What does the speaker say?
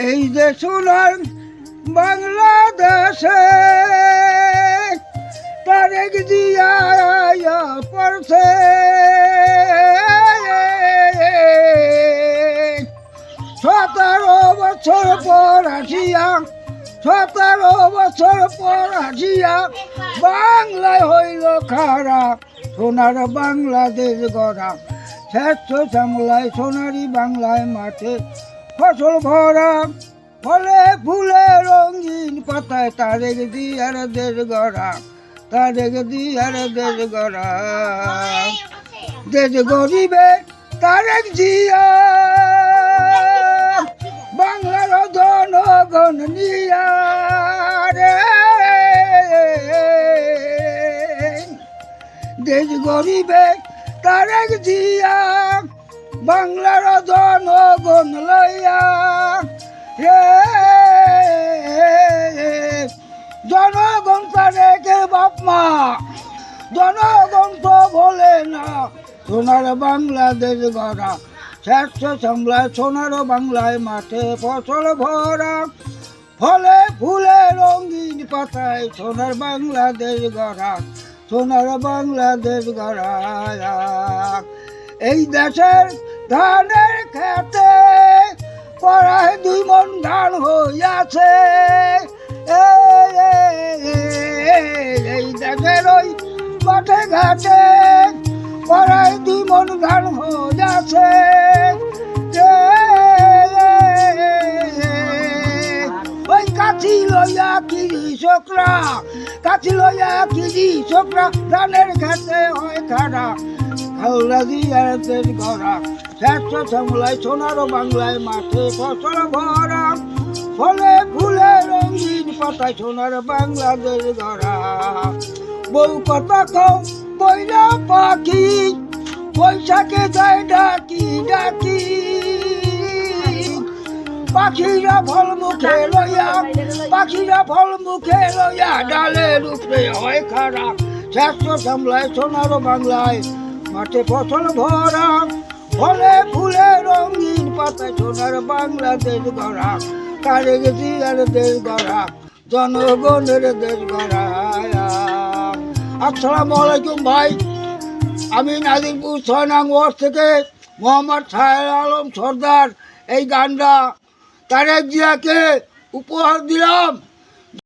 এই যে সোনার বাংলাদেশে তারেক জিয়া পড়ছে, 17 বছর পর আসিয়া, 17 বছর পর আসিয়া বাংলায় হইল খারা, সোনার বাংলাদেশ গড়া। শ্রেষ্ঠ বাংলায় সোনারি বাংলায় মাঠে ফসল ভরা, ফলে ফুলে রঙিন পাতায় তারেক জিয়ার দেশ গড়া, তারেক জিয়ার দেশ গড়া। দেশ গরিবে তারেক জিয়া বাংলার জনগণ নিয়া রে, দেশ গরিবে তারেক জিয়া বাংলার জনগণ লইয়া রে, জনগণ তারেকের বাপ মা, জনগণ তো বলে না, সোনার বাংলাদেশ গড়া। শ্রেষ্ঠ সামলায় সোনার বাংলায় মাঠে ফসল ভরা, ফলে ফুলে রঙিন পাতায় সোনার বাংলাদেশ গড়া, সোনার বাংলাদেশ গড়া। এই দেশের ধানের খেতে পড়ায় 2 মণ ধান হইয়াছে, এই দেশের ওই মাঠে ঘাটে পড়ায় 2 মণ ধান হইয়াছে। ওই কাছি লইয়া কৃষকরা, কাছি লইয়া কৃষকরা ধানের খেতে হয় খাড়া, খাওলা দিয়ার দেশ গড়া। শ্রেষ্ঠ সামলায় সোনার বাংলায় মাঠে ফসল ভরা, ফলে ফুলে রঙিন পাতায় সোনার বাংলাদেশ গড়া। বউ কথা কও বইলা পাখি, বৈশাখে যায় ডাকি ডাকি, পাখিরা ফল মুখে লইয়া, পাখিরা ফল মুখে লইয়া ডালের উপরে হয় খাড়া। শ্রেষ্ঠ সামলায় সোনার বাংলায় মাঠে ফসল ভরা, ফলে ফুলে রঙিন পাতায় সোনার বাংলাদেশ গড়া, তারেক জিয়ার দেশ গড়া, জনগণের দেশ গড়া। আসসালামু আলাইকুম ভাই, আমি নাজিরপুর 6 নং ওয়ার্ড থেকে মোহাম্মদ শাহের আলম সর্দার এই গানটা তারেক জিয়াকে উপহার দিলাম।